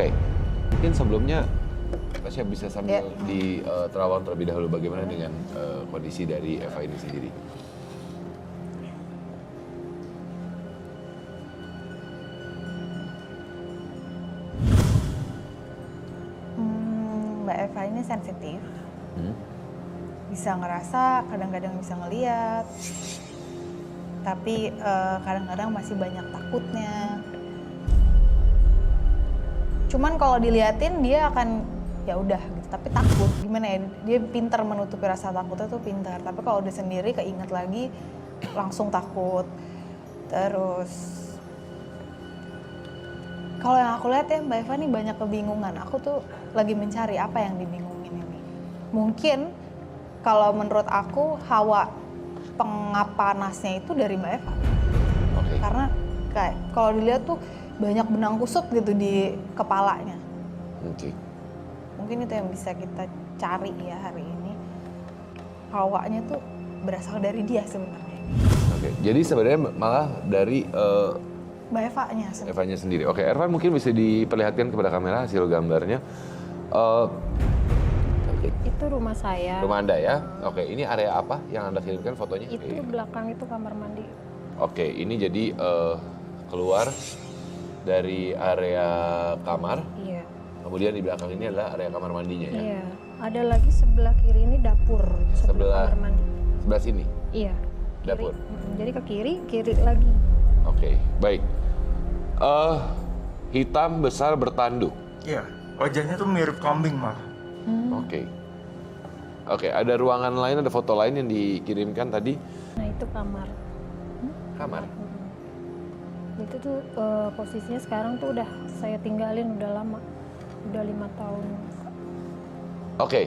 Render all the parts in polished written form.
Oke. Mungkin sebelumnya Tasya bisa sambil di terawang terlebih dahulu bagaimana dengan kondisi dari Eva ini sendiri. Mbak Eva ini sensitif. Bisa ngerasa, kadang-kadang bisa ngeliat. Tapi kadang-kadang masih banyak takutnya. Cuman kalau diliatin dia akan ya udah gitu, tapi takut. Gimana ya? Dia pintar menutupi rasa takutnya tuh pintar. Tapi kalau dia sendiri keinget lagi langsung takut. Terus kalau yang aku lihat ya Mbak Eva nih banyak kebingungan. Aku tuh lagi mencari apa yang dibingungin ini. Mungkin kalau menurut aku hawa pengap panasnya itu dari Mbak Eva. Oke. Karena kayak kalau dilihat tuh banyak benang kusut gitu di kepalanya. Oke. Mungkin itu yang bisa kita cari ya hari ini. Hawanya tuh berasal dari dia sebenarnya. Oke. Jadi sebenarnya malah dari Mbak Eva-nya sebenarnya. Evanya sendiri. Oke, Ervan mungkin bisa diperlihatkan kepada kamera hasil gambarnya. Itu rumah saya. Rumah Anda ya? Oke, ini area apa yang Anda kirimkan fotonya? Itu belakang itu kamar mandi. Oke, ini jadi keluar dari area kamar. Iya. Kemudian di belakang ini adalah area kamar mandinya ya? Iya. Ada lagi sebelah kiri ini dapur. Sebelah kamar mandi. Sebelah sini? Iya. Kiri. Dapur? Jadi ke kiri lagi. Oke, baik. Hitam besar bertanduk. Iya, wajahnya tuh mirip kambing malah. Oke. Oke, ada ruangan lain, ada foto lain yang dikirimkan tadi. Nah itu kamar. Kamar. Itu tuh posisinya sekarang tuh udah saya tinggalin udah lama. Udah 5 tahun. Oke.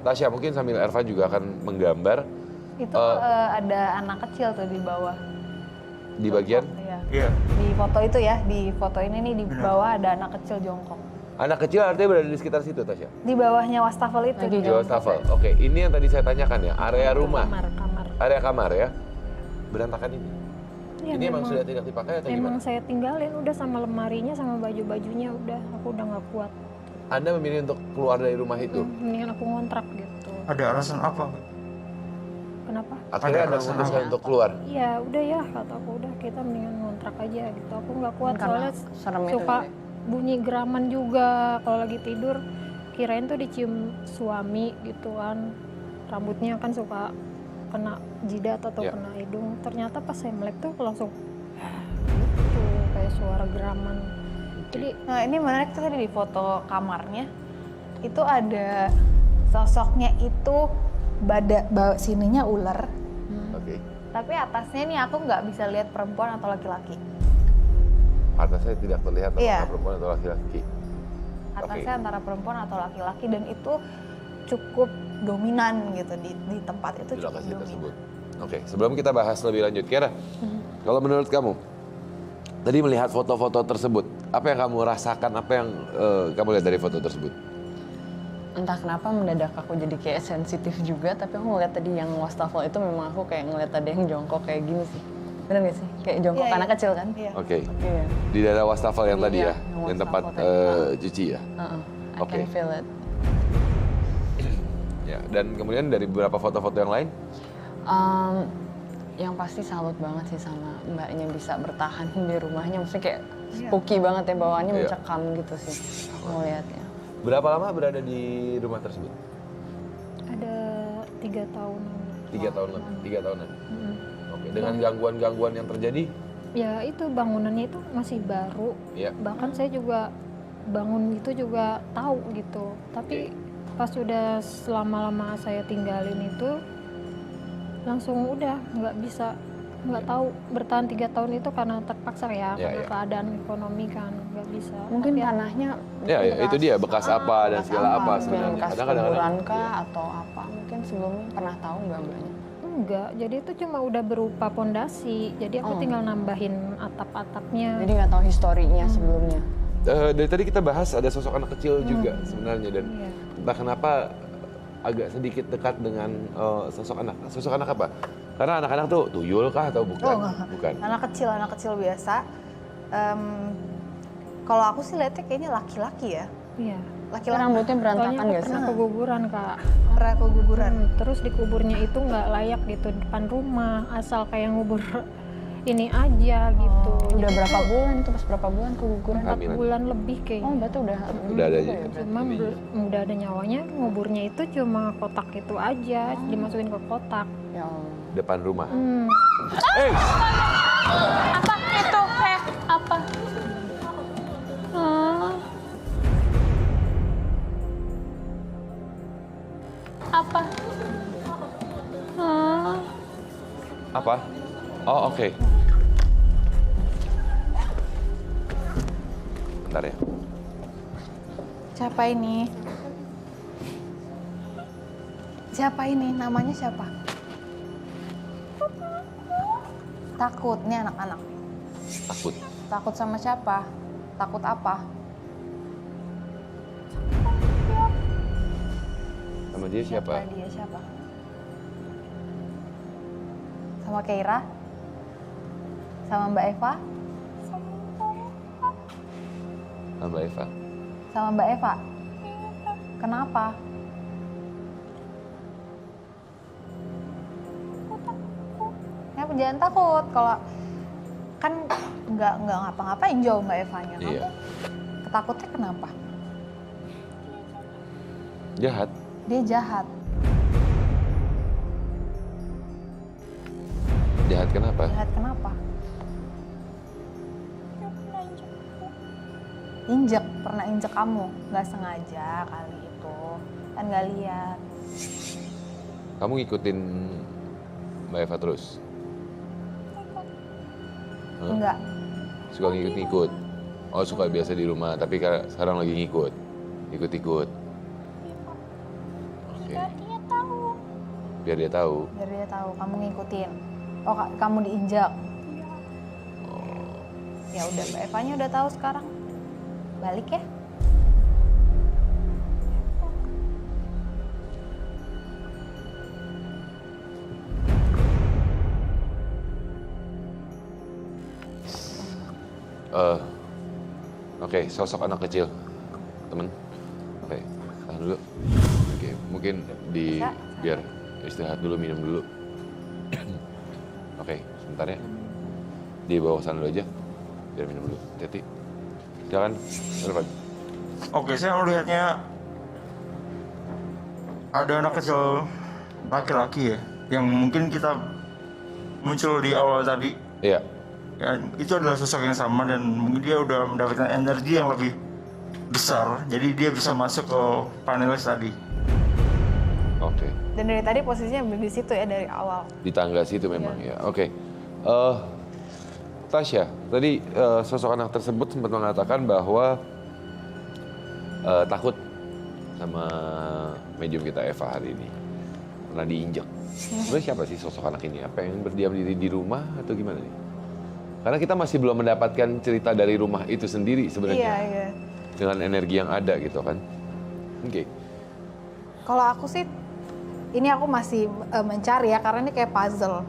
Tasya mungkin sambil Ervan juga akan menggambar. Itu ada anak kecil tuh di bawah. Di bagian? Iya. Iya. Di foto itu ya, di foto ini nih di bawah ada anak kecil jongkok. Anak kecil artinya berada di sekitar situ, Tasya? Di bawahnya wastafel itu. Di wastafel. Oke, ini yang tadi saya tanyakan ya, area rumah. Kamar. Area kamar ya. Berantakan ini. Ya, Ini emang sudah tidak dipakai atau Emang gimana? saya tinggalin udah sama lemarinya sama baju-bajunya udah aku udah nggak kuat. Anda memilih untuk keluar dari rumah itu? Mendingan aku ngontrak gitu. Ada alasan apa? Kenapa? Akhirnya Anda alasan memutuskan apa? untuk keluar? Iya udah ya kata aku udah kita mendingan ngontrak aja gitu. Aku nggak kuat Karena soalnya serem itu suka ya? bunyi geraman juga kalau lagi tidur. Kirain tuh dicium suami gitu kan. Rambutnya kan suka kena jidat atau Ya. kena hidung. Ternyata pas saya melek tuh langsung gitu kayak suara geraman. Jadi Nah ini menarik tuh tadi di foto kamarnya. Itu ada sosoknya itu sininya ular. Oke. Tapi atasnya nih aku nggak bisa lihat perempuan atau laki-laki. Atasnya tidak terlihat Iya. apakah perempuan atau laki-laki. Atasnya antara perempuan atau laki-laki dan itu cukup dominan gitu di tempat itu Di cukup lokasi dominan. tersebut. Oke, sebelum kita bahas lebih lanjut, Kiara, kalau menurut kamu, tadi melihat foto-foto tersebut, apa yang kamu rasakan, apa yang kamu lihat dari foto tersebut? Entah kenapa mendadak aku jadi kayak sensitif juga, tapi aku ngeliat tadi yang wastafel itu memang aku kayak ngeliat ada yang jongkok kayak gini sih. Bener gak sih? Kayak jongkok Iya, anak iya. kecil kan? Iya. Oke, Iya. di daerah wastafel yang tadi Iya, ya, yang yang tempat wastafel cuci ya. I Oke. can feel it. Ya, dan kemudian dari beberapa foto-foto yang lain, Yang pasti salut banget sih sama mbaknya bisa bertahan di rumahnya. Maksudnya kayak spooky banget ya bawaannya, Iya. mencekam gitu sih ngeliatnya. berapa lama berada di rumah tersebut? ada 3 tahun. 3 tahun lebih, 3 tahunan. Oke, dengan gangguan-gangguan yang terjadi, Ya itu bangunannya itu masih baru. ya. Bahkan saya juga bangun itu juga tahu gitu. Tapi pas udah selama-lama saya tinggalin itu langsung udah nggak tahu bertahan 3 tahun itu karena terpaksa ya, Ya, karena ya. keadaan ekonomi kan nggak bisa. Mungkin Tapi tanahnya Ya, itu dia bekas apa dan segala apa mungkin sebenarnya. bekas Kadang kadang-kadang, kuburan kah iya. atau apa. Mungkin sebelumnya pernah tahu nggak mbaknya? enggak, jadi itu cuma udah berupa pondasi. Jadi aku tinggal nambahin atap-atapnya. Jadi nggak tahu historinya sebelumnya. Dari tadi kita bahas ada sosok anak kecil juga sebenarnya, dan Iya. entah kenapa agak sedikit dekat dengan sosok anak. Sosok anak apa? Karena anak-anak tuh tuyul kah atau bukan? Oh, enggak. Bukan. Anak kecil biasa. Kalau aku sih lihatnya kayaknya laki-laki ya. Iya. Laki-laki Rambutnya Soalnya berantakan aku gak sih? pernah keguguran Kak. pernah keguguran. Terus dikuburnya itu nggak layak gitu depan rumah, asal kayak ngubur ini aja gitu. Udah berapa bulan itu, pas berapa bulan keguguran? 4 Hamilan. bulan lebih Oh kayaknya. berarti udah Udah ada juga aja. ya? Cuma udah ada nyawanya, nguburnya itu cuma kotak itu aja, dimasukin ke kotak. Ya Allah. Depan rumah. Apa itu? Apa? Apa? Apa? Oh oke. Bentar ya. Siapa ini? Siapa ini? Namanya siapa? Takut, nih anak-anak. Takut. Takut sama siapa? Takut apa? Sama dia siapa? Dia siapa? Sama Keira? Sama Mbak Eva? Sama Mbak Eva. Sama Mbak Eva? Kenapa? Ya, jangan takut. Kalau kan nggak ngapa-ngapain jauh Mbak Evanya. Kamu Iya. ketakutnya kenapa? Jahat. Dia jahat. Jahat kenapa? Jahat kenapa? Injek, pernah injek kamu? Nggak sengaja kali itu. Kan nggak lihat. Kamu ngikutin Mbak Eva terus? Hah? Enggak. Suka ngikut-ngikut? Oh suka biasa di rumah, tapi sekarang lagi ngikut? Ikut-ikut? Oke. Biar dia tahu. Biar dia tahu kamu ngikutin. Oh, kamu diinjak. Ya udah, Mbak Evanya udah tahu sekarang. Balik ya. Oke, sosok anak kecil, temen. Oke, tahan dulu. Oke, mungkin biar istirahat dulu, minum dulu. Oke, sebentar ya. Dibawa ke sana dulu aja, biar minum dulu. Hati-hati. Jangan, Irfan. Oke, saya melihatnya ada anak kecil laki-laki ya, yang mungkin kita muncul di awal tadi. Iya, Ya, itu adalah sosok yang sama dan mungkin dia udah mendapatkan energi yang lebih besar, jadi dia bisa masuk ke panelis tadi. oke. Dan dari tadi posisinya di situ ya dari awal. Di tangga situ memang ya. Oke. Tasya, tadi sosok anak tersebut sempat mengatakan bahwa takut sama medium kita Eva hari ini. Pernah diinjak. Sebenarnya siapa sih sosok anak ini? Apa yang berdiam diri di rumah atau gimana nih? Karena kita masih belum mendapatkan cerita dari rumah itu sendiri sebenarnya. Iya. Dengan energi yang ada gitu kan. Oke. Kalau aku sih, ini aku masih mencari ya, karena ini kayak puzzle.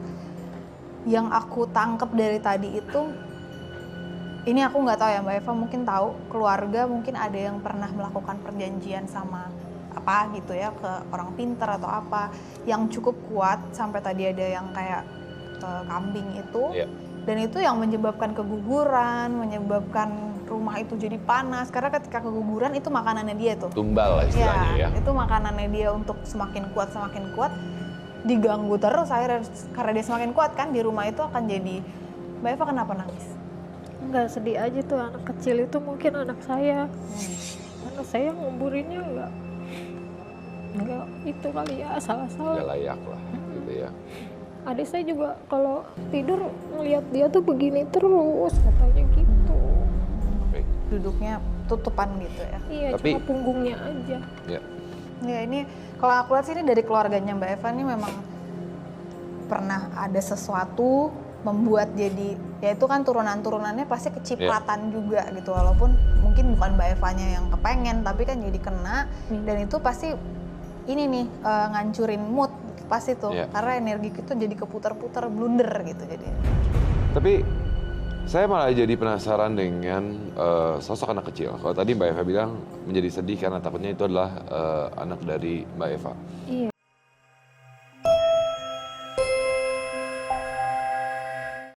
Yang aku tangkep dari tadi itu, ini aku nggak tahu ya Mbak Eva mungkin tahu, keluarga mungkin ada yang pernah melakukan perjanjian sama apa gitu ya, ke orang pinter atau apa, yang cukup kuat sampai tadi ada yang kayak kambing itu. Iya. Dan itu yang menyebabkan keguguran, menyebabkan rumah itu jadi panas. Karena ketika keguguran itu makanannya dia tuh. Tumbal lah istilahnya ya. Itu makanannya dia untuk semakin kuat, diganggu terus akhirnya. Karena dia semakin kuat kan, di rumah itu akan jadi. Mbak Eva kenapa nangis? Enggak, sedih aja tuh anak kecil itu mungkin anak saya. Anak saya nguburinnya enggak itu kali ya, salah-salah. Gak layak lah gitu ya. Adik saya juga kalau tidur ngeliat dia tuh begini terus katanya gitu. Oke. Duduknya tutupan gitu ya. Iya, Tapi- cuma punggungnya aja. Ya. Ya ini kalau aku lihat sih ini dari keluarganya Mbak Eva ini memang pernah ada sesuatu membuat jadi, ya itu kan turunan-turunannya pasti kecipratan juga gitu, walaupun mungkin bukan Mbak Evanya yang kepengen tapi kan jadi kena. Dan itu pasti ini nih ngancurin mood pasti tuh, karena energi itu jadi keputar-putar, blunder gitu jadi. Tapi Saya malah jadi penasaran dengan sosok anak kecil. Kalau tadi Mbak Eva bilang menjadi sedih karena takutnya itu adalah anak dari Mbak Eva. Iya.